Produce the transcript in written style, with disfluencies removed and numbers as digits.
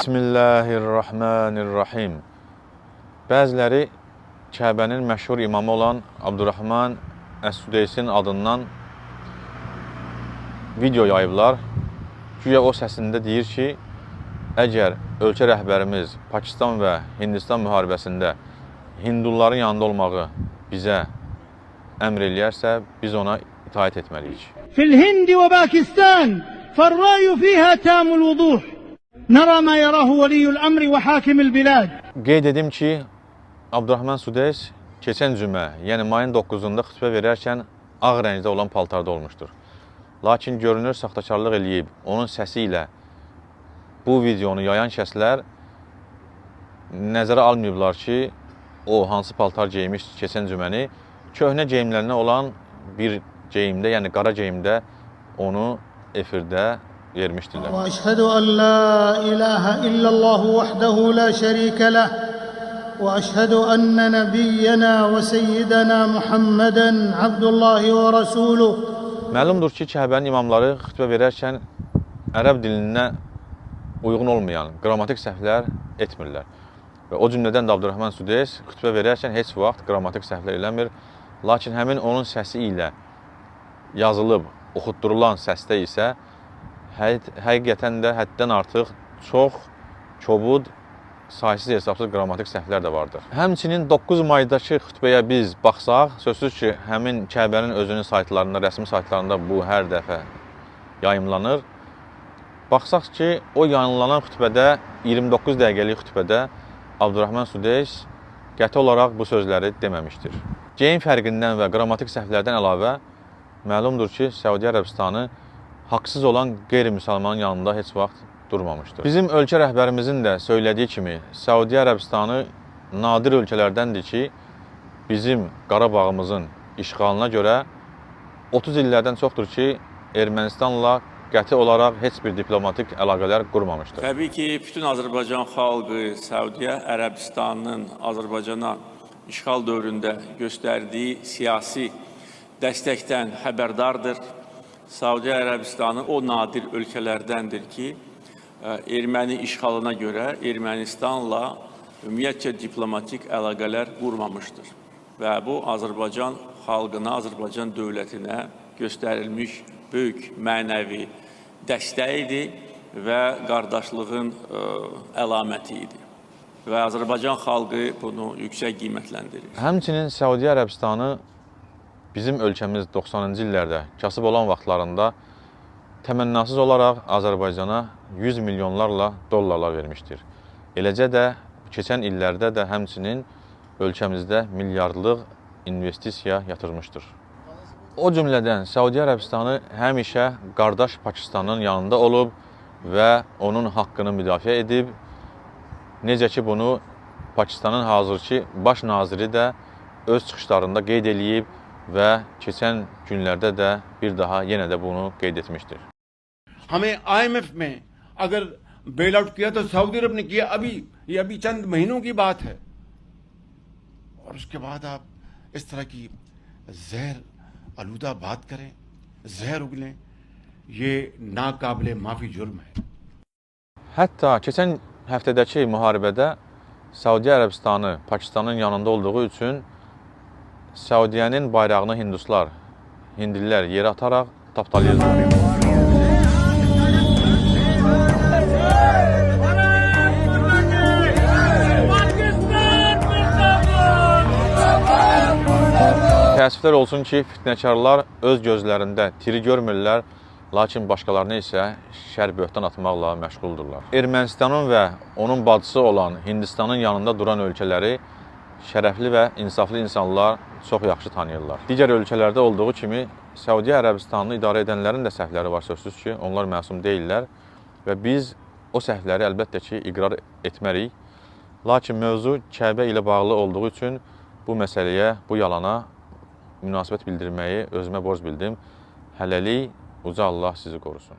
Bismillahirrahmanirrahim. Bəziləri Kəbənin məşhur imamı olan Abdurrahman Əs-Sudeysin adından video yayıblar. Güya o səsində deyir ki, əgər ölkə rəhbərimiz Pakistan və Hindistan müharibəsində Hinduların yanında olmağı bizə əmr eləyərsə, biz ona itaət etməliyik. Fil-Hindi və Pakistan fər-rəyu fīhə təmul vuduh. Nərə mə yərəhu vəliyyul əmri və hakimil bilad. Qeyd edim ki, Abdurrahman Sudeys keçən cümə, yəni mayın 9-da xütbə verərkən ağ rəngdə olan paltarda olmuşdur. Lakin görünür, saxtakarlıq eləyib, onun səsi ilə bu videonu yayan şəxslər nəzərə almayıblar ki, o hansı paltar geymiş keçən cüməni, köhnə geyimlərinə olan bir geyimdə, yəni qara geyimdə onu efirdə vermişdirlər. Və əşhədu ən la ilahə illəllahu vəhdəhu la şərikə ləh və əşhədu ənə nəbiyyənə və seyyidənə Muhammədən Abdullahi və Rasuluh. Məlumdur ki, Kəbənin imamları xütbə verərkən ərəb dilinə uyğun olmayan qrammatik səhvlər etmirlər. Və o cümlədən də Abdurrahman Sudeys xütbə verərkən heç vaxt qrammatik səhvlər eləmir. Lakin həmin onun səsi ilə yazılıb, oxutdurulan səsdə isə həqiqətən də həddən artıq çox kobud, saysız hesabsız qrammatik səhvlər də vardır. Həmçinin 9 maydakı xütbəyə biz baxsaq, sözsüz ki, həmin Kəbənin özünün saytlarında, rəsmi saytlarında bu hər dəfə yayımlanır. Baxsaq ki, o yayınlanan xütbədə, 29 dəqiqəlik xütbədə Abdurrahman Sudeys qəti olaraq bu sözləri deməmişdir. Geyim fərqindən və qrammatik səhvlərdən əlavə, məlumdur ki, Səudiyyə Ərəbistanı haqsız olan qeyri-müsəlmanın yanında heç vaxt durmamışdır. Bizim ölkə rəhbərimizin də söylədiyi kimi, Səudiyyə Ərəbistanı nadir ölkələrdəndir ki, bizim Qarabağımızın işğalına görə 30 illərdən çoxdur ki, Ermənistanla qəti olaraq heç bir diplomatik əlaqələr qurmamışdır. Təbii ki, bütün Azərbaycan xalqı Səudiyyə Ərəbistanının Azərbaycana işğal dövründə göstərdiyi siyasi dəstəkdən xəbərdardır. Səudiyyə Ərəbistanı o nadir ölkələrdəndir ki, erməni işğalına görə Ermənistanla ümumiyyətcə diplomatik əlaqələr qurmamışdır. Və bu, Azərbaycan xalqına, Azərbaycan dövlətinə göstərilmiş böyük mənəvi dəstəyidir və qardaşlığın əlaməti idi. Və Azərbaycan xalqı bunu yüksək qiymətləndirir. Həmçinin Səudiyyə Ərəbistanı bizim ölkəmiz 90-cı illərdə kasıb olan vaxtlarında təmənnasız olaraq Azərbaycana 100 milyonlarla dollarlar vermişdir. Eləcə də keçən illərdə də həmçinin ölkəmizdə milyardlıq investisiya yatırmışdır. O cümlədən Səudiyyə Ərəbistanı həmişə qardaş Pakistanın yanında olub və onun haqqını müdafiə edib. Necə ki, bunu Pakistanın hazırki baş naziri də öz çıxışlarında qeyd eləyib və keçən günlərdə də bir daha yenə də bunu qeyd etmişdir. हमें IMF में अगर bail out किया तो सऊदी अरब ने किया ये अभी चंद महीनों की बात है और उसके बाद आप इस तरह की जहर आलूदा बात करें, जहर उगलें, ये नाकाबिले माफी जुर्म है. Hətta keçən həftədəki müharibədə Səudiyyə Ərəbistanı Pakistanın yanında olduğu üçün Səudiyyənin bayrağını hindlilər yerə ataraq tapdalayırlar. Təəssüflər olsun ki, fitnəkarlar öz gözlərində tiri görmürlər, lakin başqalarına isə şər böhtan atmaqla məşğuldurlar. Ermənistanın və onun bacısı olan Hindistanın yanında duran ölkələri şərəfli və insaflı insanlar çox yaxşı tanıyırlar. Digər ölkələrdə olduğu kimi, Səudiyyə Ərəbistanını idarə edənlərin də səhvləri var, sözsüz ki, onlar məsum deyillər və biz o səhvləri əlbəttə ki, iqrar etmərik. Lakin mövzu Kəbə ilə bağlı olduğu üçün bu məsələyə, bu yalana münasibət bildirməyi özümə borc bildim. Hələlik, uca Allah sizi qorusun.